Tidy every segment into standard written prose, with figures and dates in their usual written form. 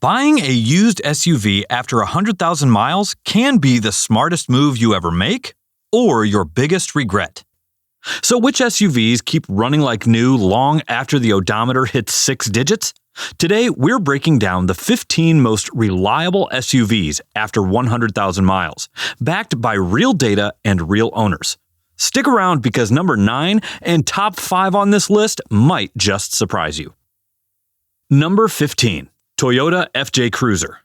Buying a used SUV after 100,000 miles can be the smartest move you ever make or your biggest regret. So, which SUVs keep running like new long after the odometer hits 6 digits? Today, we're breaking down the 15 most reliable SUVs after 100,000 miles, backed by real data and real owners. Stick around because number 9 and top 5 on this list might just surprise you. Number 15. Toyota FJ Cruiser.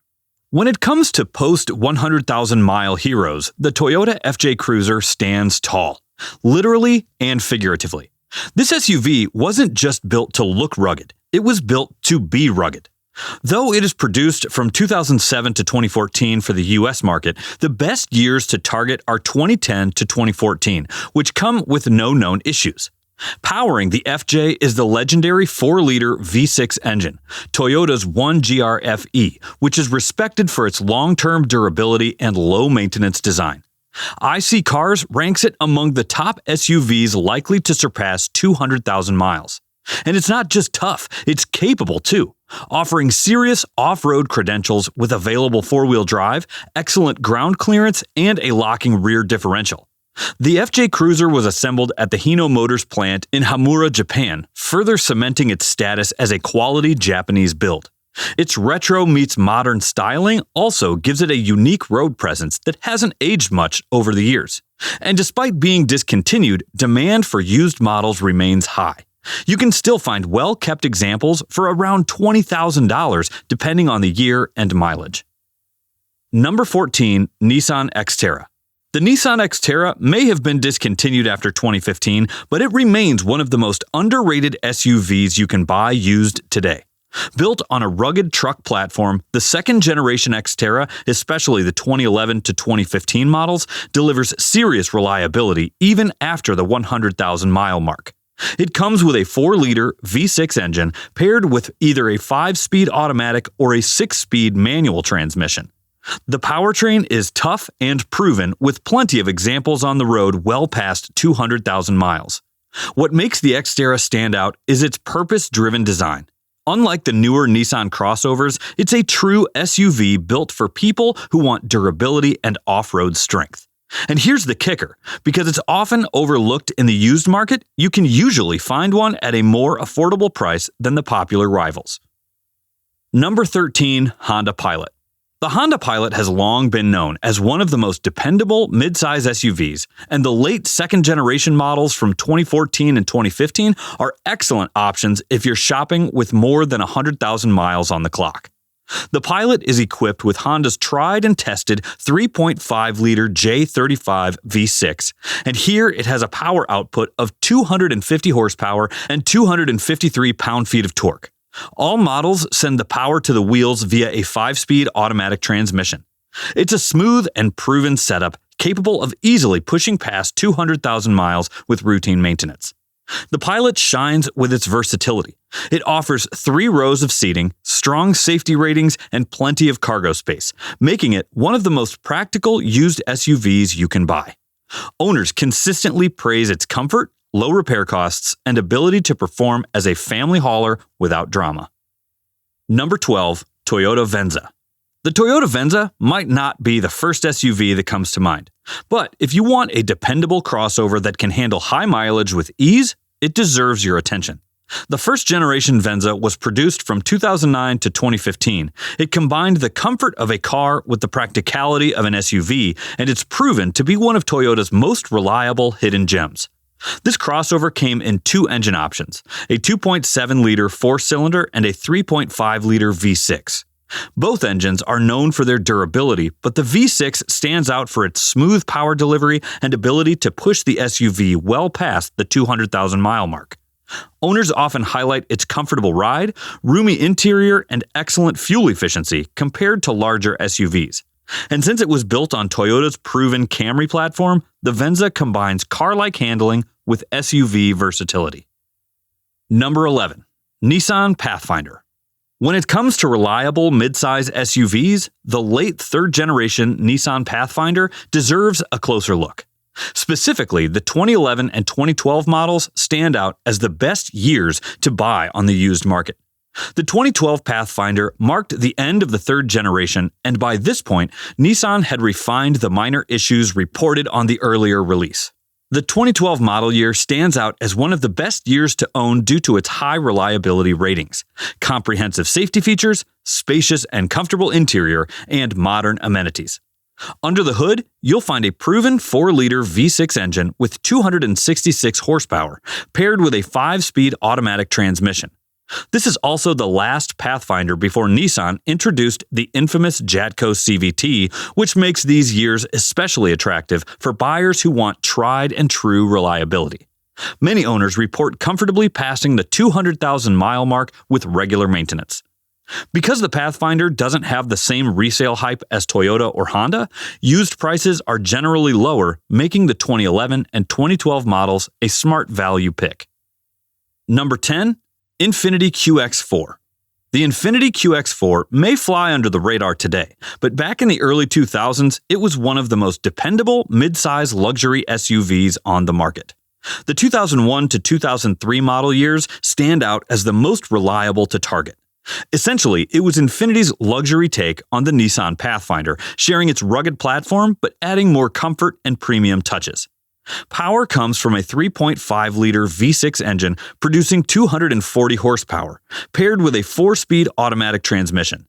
When it comes to post-100,000-mile heroes, the Toyota FJ Cruiser stands tall, literally and figuratively. This SUV wasn't just built to look rugged, it was built to be rugged. Though it is produced from 2007 to 2014 for the US market, the best years to target are 2010 to 2014, which come with no known issues. Powering the FJ is the legendary 4-liter V6 engine, Toyota's 1GR-FE, which is respected for its long-term durability and low-maintenance design. IC Cars ranks it among the top SUVs likely to surpass 200,000 miles. And it's not just tough, it's capable too, offering serious off-road credentials with available 4-wheel drive, excellent ground clearance, and a locking rear differential. The FJ Cruiser was assembled at the Hino Motors plant in Hamura, Japan, further cementing its status as a quality Japanese build. Its retro meets modern styling also gives it a unique road presence that hasn't aged much over the years. And despite being discontinued, demand for used models remains high. You can still find well-kept examples for around $20,000 depending on the year and mileage. Number 14. Nissan Xterra. The Nissan Xterra may have been discontinued after 2015, but it remains one of the most underrated SUVs you can buy used today. Built on a rugged truck platform, the second-generation Xterra, especially the 2011 to 2015 models, delivers serious reliability even after the 100,000-mile mark. It comes with a 4-liter V6 engine paired with either a 5-speed automatic or a 6-speed manual transmission. The powertrain is tough and proven with plenty of examples on the road well past 200,000 miles. What makes the Xterra stand out is its purpose-driven design. Unlike the newer Nissan crossovers, it's a true SUV built for people who want durability and off-road strength. And here's the kicker, because it's often overlooked in the used market, you can usually find one at a more affordable price than the popular rivals. Number 13. Honda Pilot. The Honda Pilot has long been known as one of the most dependable midsize SUVs, and the late second-generation models from 2014 and 2015 are excellent options if you're shopping with more than 100,000 miles on the clock. The Pilot is equipped with Honda's tried and tested 3.5-liter J35 V6, and here it has a power output of 250 horsepower and 253 pound-feet of torque. All models send the power to the wheels via a 5-speed automatic transmission. It's a smooth and proven setup capable of easily pushing past 200,000 miles with routine maintenance. The Pilot shines with its versatility. It offers 3 rows of seating, strong safety ratings, and plenty of cargo space, making it one of the most practical used SUVs you can buy. Owners consistently praise its comfort, low repair costs, and ability to perform as a family hauler without drama. Number 12. Toyota Venza. The Toyota Venza might not be the first SUV that comes to mind, but if you want a dependable crossover that can handle high mileage with ease, it deserves your attention. The first-generation Venza was produced from 2009 to 2015. It combined the comfort of a car with the practicality of an SUV, and it's proven to be one of Toyota's most reliable hidden gems. This crossover came in 2 engine options, a 2.7-liter 4-cylinder and a 3.5-liter V6. Both engines are known for their durability, but the V6 stands out for its smooth power delivery and ability to push the SUV well past the 200,000-mile mark. Owners often highlight its comfortable ride, roomy interior, and excellent fuel efficiency compared to larger SUVs. And since it was built on Toyota's proven Camry platform, the Venza combines car-like handling with SUV versatility. Number 11. Nissan Pathfinder. When it comes to reliable midsize SUVs, the late third-generation Nissan Pathfinder deserves a closer look. Specifically, the 2011 and 2012 models stand out as the best years to buy on the used market. The 2012 Pathfinder marked the end of the third generation, and by this point, Nissan had refined the minor issues reported on the earlier release. The 2012 model year stands out as one of the best years to own due to its high reliability ratings, comprehensive safety features, spacious and comfortable interior, and modern amenities. Under the hood, you'll find a proven 4-liter V6 engine with 266 horsepower, paired with a 5-speed automatic transmission. This is also the last Pathfinder before Nissan introduced the infamous Jatco CVT, which makes these years especially attractive for buyers who want tried and true reliability. Many owners report comfortably passing the 200,000-mile mark with regular maintenance. Because the Pathfinder doesn't have the same resale hype as Toyota or Honda, used prices are generally lower, making the 2011 and 2012 models a smart value pick. Number 10. Infiniti QX4. The Infiniti QX4 may fly under the radar today, but back in the early 2000s, it was one of the most dependable mid-size luxury SUVs on the market. The 2001 to 2003 model years stand out as the most reliable to target. Essentially, it was Infiniti's luxury take on the Nissan Pathfinder, sharing its rugged platform but adding more comfort and premium touches. Power comes from a 3.5-liter V6 engine producing 240 horsepower, paired with a 4-speed automatic transmission.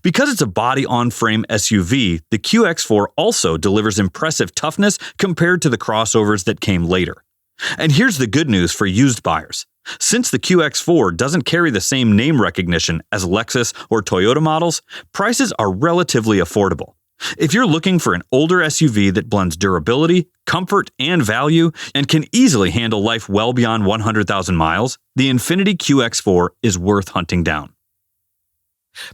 Because it's a body-on-frame SUV, the QX4 also delivers impressive toughness compared to the crossovers that came later. And here's the good news for used buyers. Since the QX4 doesn't carry the same name recognition as Lexus or Toyota models, prices are relatively affordable. If you're looking for an older SUV that blends durability, comfort, and value, and can easily handle life well beyond 100,000 miles, the Infiniti QX4 is worth hunting down.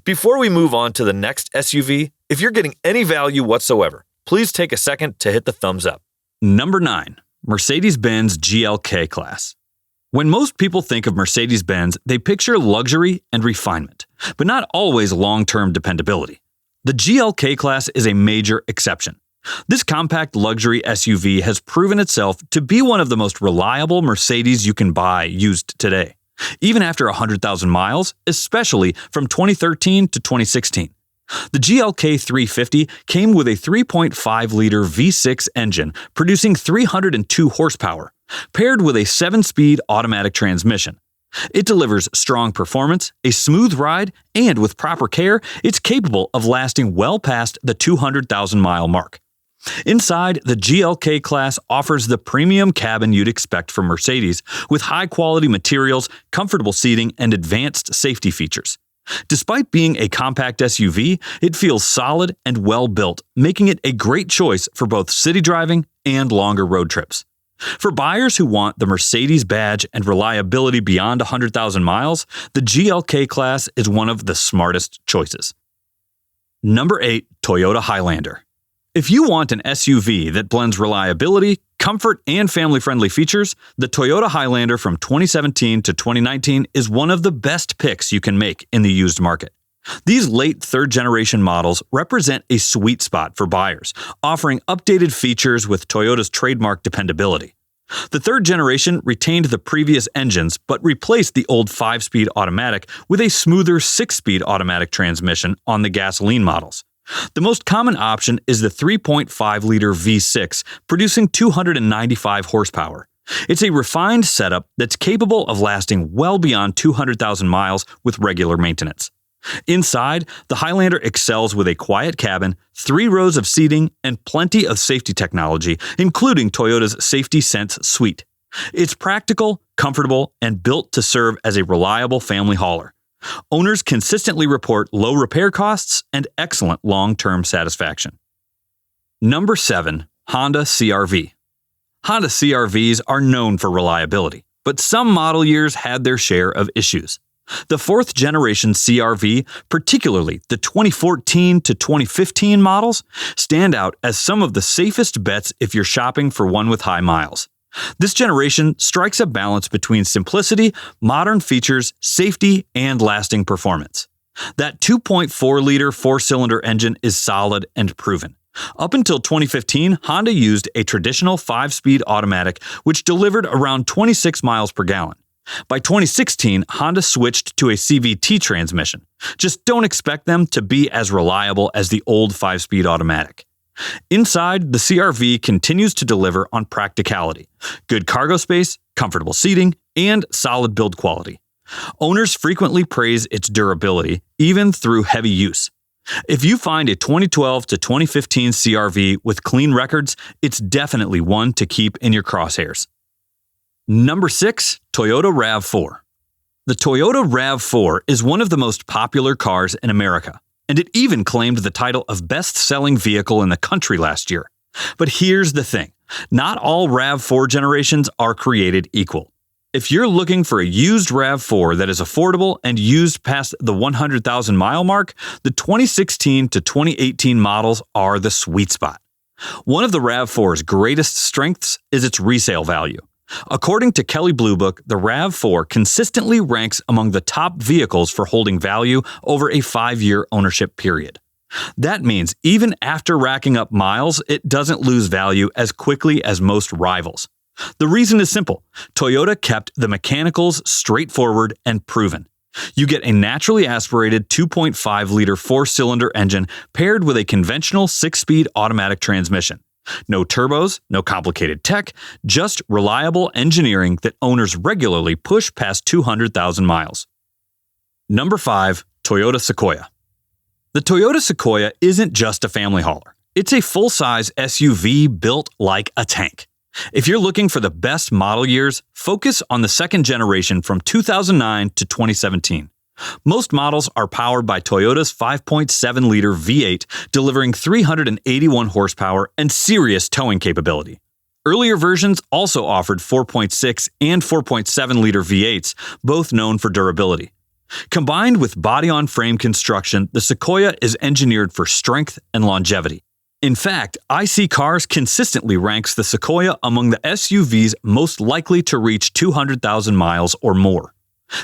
Before we move on to the next SUV, if you're getting any value whatsoever, please take a second to hit the thumbs up. Number 9. Mercedes-Benz GLK Class. When most people think of Mercedes-Benz, they picture luxury and refinement, but not always long-term dependability. The GLK Class is a major exception. This compact luxury SUV has proven itself to be one of the most reliable Mercedes you can buy used today, even after 100,000 miles, especially from 2013 to 2016. The GLK 350 came with a 3.5-liter V6 engine producing 302 horsepower, paired with a 7-speed automatic transmission. It delivers strong performance, a smooth ride, and with proper care, it's capable of lasting well past the 200,000-mile mark. Inside, the GLK Class offers the premium cabin you'd expect from Mercedes, with high-quality materials, comfortable seating, and advanced safety features. Despite being a compact SUV, it feels solid and well-built, making it a great choice for both city driving and longer road trips. For buyers who want the Mercedes badge and reliability beyond 100,000 miles, the GLK Class is one of the smartest choices. Number 8. Toyota Highlander. If you want an SUV that blends reliability, comfort, and family-friendly features, the Toyota Highlander from 2017 to 2019 is one of the best picks you can make in the used market. These late third-generation models represent a sweet spot for buyers, offering updated features with Toyota's trademark dependability. The third generation retained the previous engines but replaced the old 5-speed automatic with a smoother 6-speed automatic transmission on the gasoline models. The most common option is the 3.5-liter V6, producing 295 horsepower. It's a refined setup that's capable of lasting well beyond 200,000 miles with regular maintenance. Inside, the Highlander excels with a quiet cabin, 3 rows of seating, and plenty of safety technology, including Toyota's Safety Sense suite. It's practical, comfortable, and built to serve as a reliable family hauler. Owners consistently report low repair costs and excellent long-term satisfaction. Number 7. Honda CR-V. Honda CR-Vs are known for reliability, but some model years had their share of issues. The 4th generation CR-V, particularly the 2014 to 2015 models, stand out as some of the safest bets if you're shopping for one with high miles. This generation strikes a balance between simplicity, modern features, safety, and lasting performance. That 2.4-liter 4-cylinder engine is solid and proven. Up until 2015, Honda used a traditional 5-speed automatic which delivered around 26 miles per gallon. By 2016, Honda switched to a CVT transmission. Just don't expect them to be as reliable as the old 5-speed automatic. Inside, the CR-V continues to deliver on practicality, good cargo space, comfortable seating, and solid build quality. Owners frequently praise its durability, even through heavy use. If you find a 2012 to 2015 CR-V with clean records, it's definitely one to keep in your crosshairs. Number 6. Toyota RAV4. The Toyota RAV4 is one of the most popular cars in America, and it even claimed the title of best-selling vehicle in the country last year. But here's the thing. Not all RAV4 generations are created equal. If you're looking for a used RAV4 that is affordable and used past the 100,000-mile mark, the 2016 to 2018 models are the sweet spot. One of the RAV4's greatest strengths is its resale value. According to Kelley Blue Book, the RAV4 consistently ranks among the top vehicles for holding value over a 5-year ownership period. That means even after racking up miles, it doesn't lose value as quickly as most rivals. The reason is simple. Toyota kept the mechanicals straightforward and proven. You get a naturally aspirated 2.5-liter 4-cylinder engine paired with a conventional 6-speed automatic transmission. No turbos, no complicated tech, just reliable engineering that owners regularly push past 200,000 miles. Number 5. Toyota Sequoia. The Toyota Sequoia isn't just a family hauler. It's a full-size SUV built like a tank. If you're looking for the best model years, focus on the second generation from 2009 to 2017. Most models are powered by Toyota's 5.7-liter V8, delivering 381 horsepower and serious towing capability. Earlier versions also offered 4.6 and 4.7-liter V8s, both known for durability. Combined with body-on-frame construction, the Sequoia is engineered for strength and longevity. In fact, IC Cars consistently ranks the Sequoia among the SUVs most likely to reach 200,000 miles or more.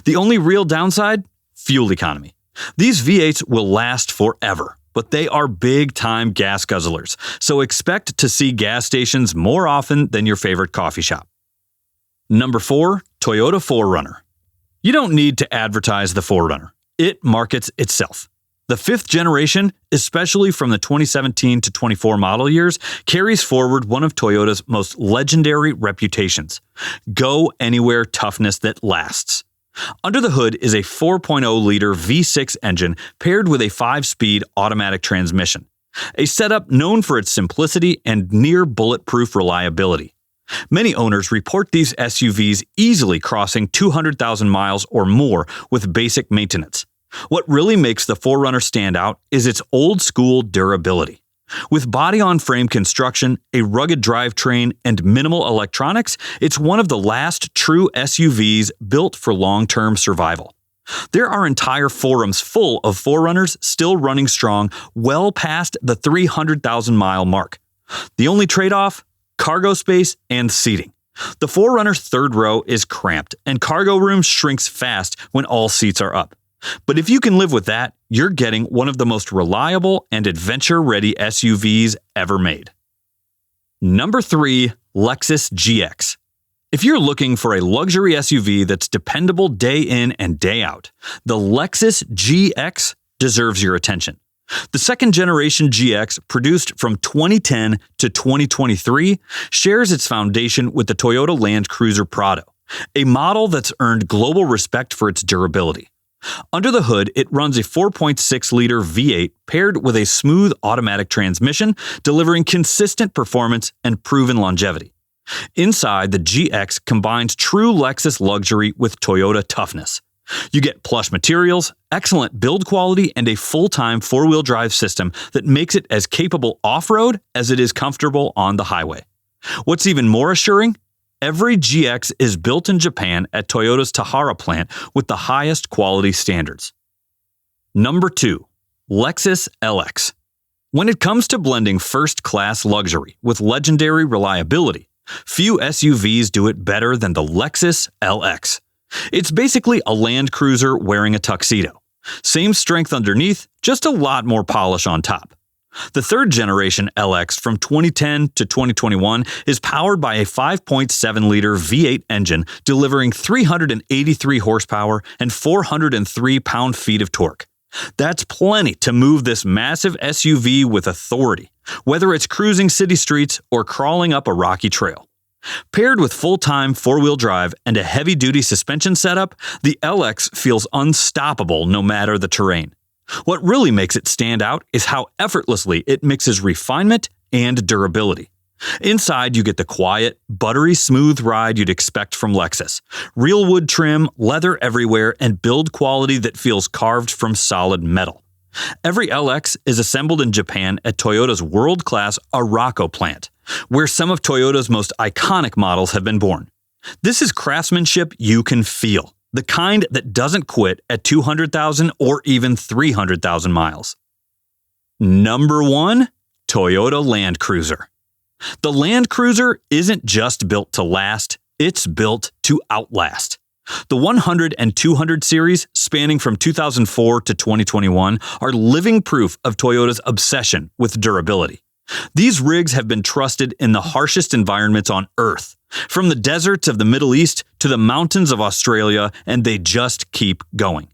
The only real downside? Fuel economy. These V8s will last forever, but they are big-time gas guzzlers, so expect to see gas stations more often than your favorite coffee shop. Number 4. Toyota 4Runner. You don't need to advertise the 4Runner. It markets itself. The 5th generation, especially from the 2017 to 24 model years, carries forward one of Toyota's most legendary reputations: go-anywhere toughness that lasts. Under the hood is a 4.0-liter V6 engine paired with a 5-speed automatic transmission, a setup known for its simplicity and near-bulletproof reliability. Many owners report these SUVs easily crossing 200,000 miles or more with basic maintenance. What really makes the 4Runner stand out is its old-school durability. With body-on-frame construction, a rugged drivetrain, and minimal electronics, it's one of the last true SUVs built for long-term survival. There are entire forums full of 4Runners still running strong well past the 300,000-mile mark. The only trade-off? Cargo space and seating. The 4Runner's third row is cramped, and cargo room shrinks fast when all seats are up. But if you can live with that, you're getting one of the most reliable and adventure-ready SUVs ever made. Number 3. Lexus GX. If you're looking for a luxury SUV that's dependable day in and day out, the Lexus GX deserves your attention. The second-generation GX, produced from 2010 to 2023, shares its foundation with the Toyota Land Cruiser Prado, a model that's earned global respect for its durability. Under the hood, it runs a 4.6-liter V8 paired with a smooth automatic transmission, delivering consistent performance and proven longevity. Inside, the GX combines true Lexus luxury with Toyota toughness. You get plush materials, excellent build quality, and a full-time four-wheel drive system that makes it as capable off-road as it is comfortable on the highway. What's even more assuring? Every GX is built in Japan at Toyota's Tahara plant with the highest quality standards. Number 2. Lexus LX. When it comes to blending first-class luxury with legendary reliability, few SUVs do it better than the Lexus LX. It's basically a Land Cruiser wearing a tuxedo. Same strength underneath, just a lot more polish on top. The third generation LX from 2010 to 2021 is powered by a 5.7-liter V8 engine delivering 383 horsepower and 403 pound-feet of torque. That's plenty to move this massive SUV with authority, whether it's cruising city streets or crawling up a rocky trail. Paired with full-time four-wheel drive and a heavy-duty suspension setup, the LX feels unstoppable no matter the terrain. What really makes it stand out is how effortlessly it mixes refinement and durability. Inside, you get the quiet, buttery smooth ride you'd expect from Lexus. Real wood trim, leather everywhere, and build quality that feels carved from solid metal. Every LX is assembled in Japan at Toyota's world-class Arako plant, where some of Toyota's most iconic models have been born. This is craftsmanship you can feel. The kind that doesn't quit at 200,000 or even 300,000 miles. Number 1. Toyota Land Cruiser. The Land Cruiser isn't just built to last, it's built to outlast. The 100 and 200 series, spanning from 2004 to 2021, are living proof of Toyota's obsession with durability. These rigs have been trusted in the harshest environments on Earth, from the deserts of the Middle East to the mountains of Australia, and they just keep going.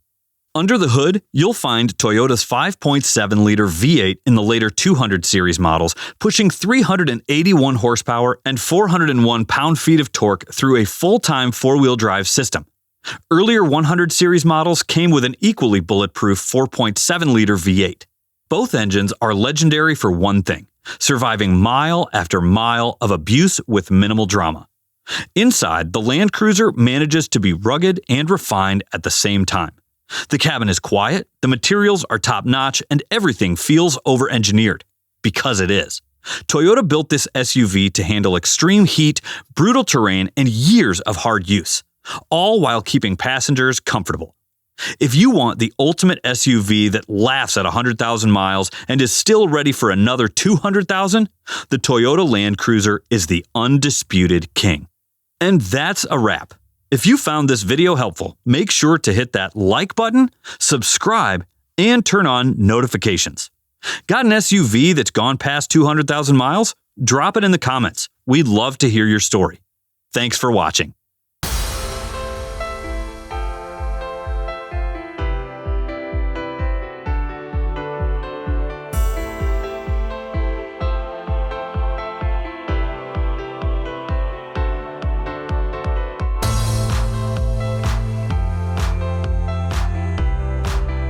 Under the hood, you'll find Toyota's 5.7-liter V8 in the later 200 series models, pushing 381 horsepower and 401 pound-feet of torque through a full-time four-wheel drive system. Earlier 100 series models came with an equally bulletproof 4.7-liter V8. Both engines are legendary for one thing: surviving mile after mile of abuse with minimal drama. Inside, the Land Cruiser manages to be rugged and refined at the same time. The cabin is quiet, the materials are top-notch, and everything feels over-engineered. Because it is. Toyota built this SUV to handle extreme heat, brutal terrain, and years of hard use, all while keeping passengers comfortable. If you want the ultimate SUV that laughs at 100,000 miles and is still ready for another 200,000, the Toyota Land Cruiser is the undisputed king. And that's a wrap. If you found this video helpful, make sure to hit that like button, subscribe, and turn on notifications. Got an SUV that's gone past 200,000 miles? Drop it in the comments. We'd love to hear your story. Thanks for watching.